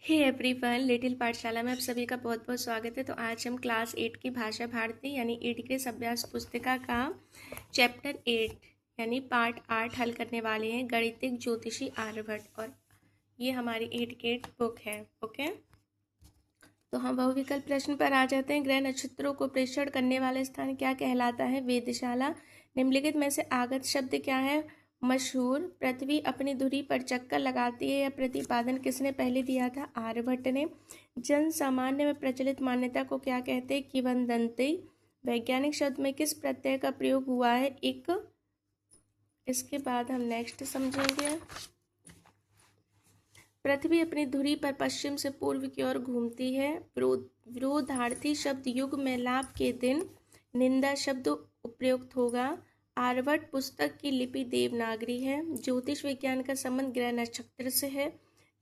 Hey everyone, little पाठशाला में आप सभी का बहुत बहुत स्वागत है। तो आज हम क्लास 8 की भाषा भारती यानी 8 ग्रेड अभ्यास पुस्तिका का चैप्टर 8 यानी पार्ट 8 हल करने वाले हैं। गणितिक ज्योतिषी आर्यभट्ट, और ये हमारी 8 ग्रेड बुक है। ओके, तो हम बहुविकल्प प्रश्न पर आ जाते हैं। ग्रह नक्षत्रों को प्रेषण करने वाला स्थान क्या कहलाता है? वेधशाला। निम्नलिखित में से आगत शब्द क्या है? मशहूर। पृथ्वी अपनी धुरी पर चक्कर लगाती है, यह प्रतिपादन किसने पहले दिया था? आर्यभट्ट ने। जन सामान्य में प्रचलित मान्यता को क्या कहते हैं? किंवदंती। वैज्ञानिक शब्द में किस प्रत्यय का प्रयोग हुआ है? इक। इसके बाद हम नेक्स्ट समझेंगे। पृथ्वी अपनी धुरी पर पश्चिम से पूर्व की ओर घूमती है। विरोधार्थी शब्द युग में लाभ के दिन निंदा शब्द उपयुक्त होगा। आर्यभट्ट पुस्तक की लिपि देवनागरी है। ज्योतिष विज्ञान का संबंध ग्रह नक्षत्र से है।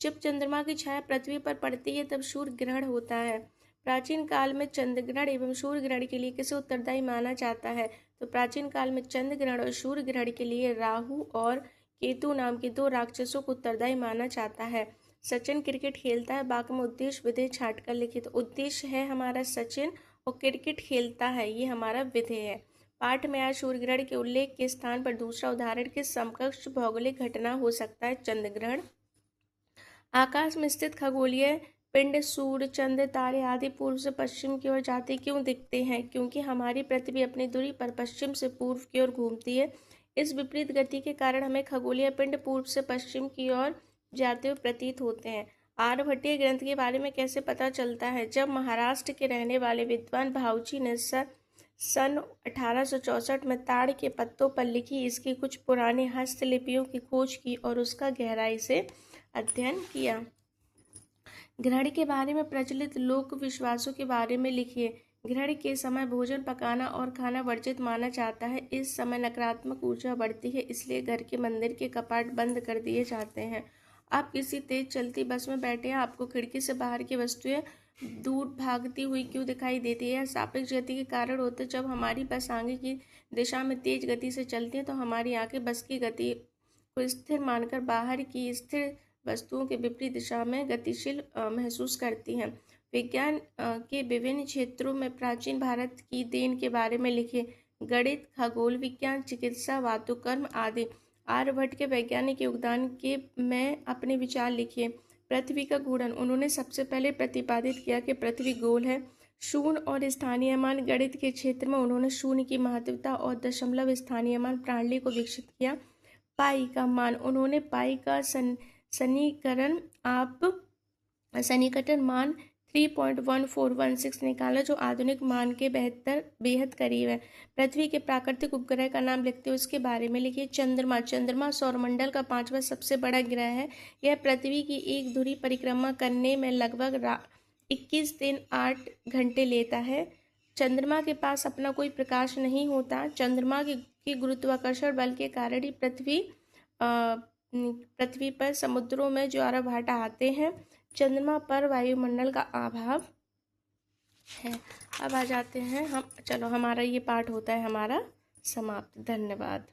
जब चंद्रमा की छाया पृथ्वी पर पड़ती है तब सूर्य ग्रहण होता है। प्राचीन काल में चंद्र ग्रहण एवं सूर्य ग्रहण के लिए किसे उत्तरदायी माना जाता है? तो प्राचीन काल में चंद्र ग्रहण और सूर्य ग्रहण के लिए राहु और केतु नाम के दो राक्षसों को उत्तरदायी माना जाता है। सचिन क्रिकेट खेलता है, बाग में उद्देश्य विधेय छाट कर लिखिए। तो उद्देश्य है हमारा सचिन और क्रिकेट खेलता है, ये हमारा विधेय है। पाठ में आज सूर्य ग्रहण के उल्लेख के स्थान पर दूसरा उदाहरण किस समकक्ष भौगोलिक घटना हो सकता है? चंद्र ग्रहण। आकाश में स्थित खगोलीय पिंड सूर्य, चंद्र, तारे आदि पूर्व से पश्चिम की ओर जाते क्यों दिखते हैं? क्योंकि हमारी पृथ्वी अपनी दूरी पर पश्चिम से पूर्व की ओर घूमती है। इस विपरीत गति के कारण हमें खगोलीय पिंड पूर्व से पश्चिम की ओर जाते हुए प्रतीत होते हैं। आर्यभट्टीय ग्रंथ के बारे में कैसे पता चलता है? जब महाराष्ट्र के रहने वाले विद्वान भाऊजी ने सन 1864 में ताड़ के पत्तों पर लिखी इसकी कुछ पुरानी हस्तलिपियों की खोज की और उसका गहराई से अध्ययन किया। ग्रहण के बारे में प्रचलित लोक विश्वासों के बारे में लिखिए। ग्रहण के समय भोजन पकाना और खाना वर्जित माना जाता है। इस समय नकारात्मक ऊर्जा बढ़ती है, इसलिए घर के मंदिर के कपाट बंद कर दिए जाते हैं। आप किसी तेज चलती बस में बैठे हैं, आपको खिड़की से बाहर की वस्तुएं दूर भागती हुई क्यों दिखाई देती है? सापेक्ष गति के कारण होते हैं। जब हमारी बस आगे की दिशा में तेज गति से चलती है तो हमारी आंखें बस की गति को स्थिर मानकर बाहर की स्थिर वस्तुओं के विपरीत दिशा में गतिशील महसूस करती हैं। विज्ञान के विभिन्न क्षेत्रों में प्राचीन भारत की देन के बारे में लिखे। गणित, खगोल विज्ञान, चिकित्सा, वास्तुकर्म आदि। आर्यभट्ट के वैज्ञानिक योगदान के में अपने विचार लिखिए। पृथ्वी का घूर्णन। उन्होंने सबसे पहले प्रतिपादित किया कि पृथ्वी गोल है। शून्य और स्थानीय मान। गणित के क्षेत्र में उन्होंने शून्य की महत्वता और दशमलव स्थानीय मान प्रणाली को विकसित किया। पाई का मान। उन्होंने पाई का सन्निकटन मान 3.1416 निकाला, जो आधुनिक मान के बेहद करीब है। पृथ्वी के प्राकृतिक उपग्रह का नाम लिखते हुए उसके बारे में लिखिए। चंद्रमा। चंद्रमा सौरमंडल का 5वां सबसे बड़ा ग्रह है। यह पृथ्वी की एक धुरी परिक्रमा करने में लगभग 21 दिन 8 घंटे लेता है। चंद्रमा के पास अपना कोई प्रकाश नहीं होता। चंद्रमा की गुरुत्वाकर्षण बल के कारण ही पृथ्वी पर समुद्रों में ज्वारभाटा आते हैं। चंद्रमा पर वायुमंडल का अभाव है। अब आ जाते हैं हम, चलो हमारा ये पाठ होता है हमारा समाप्त। धन्यवाद।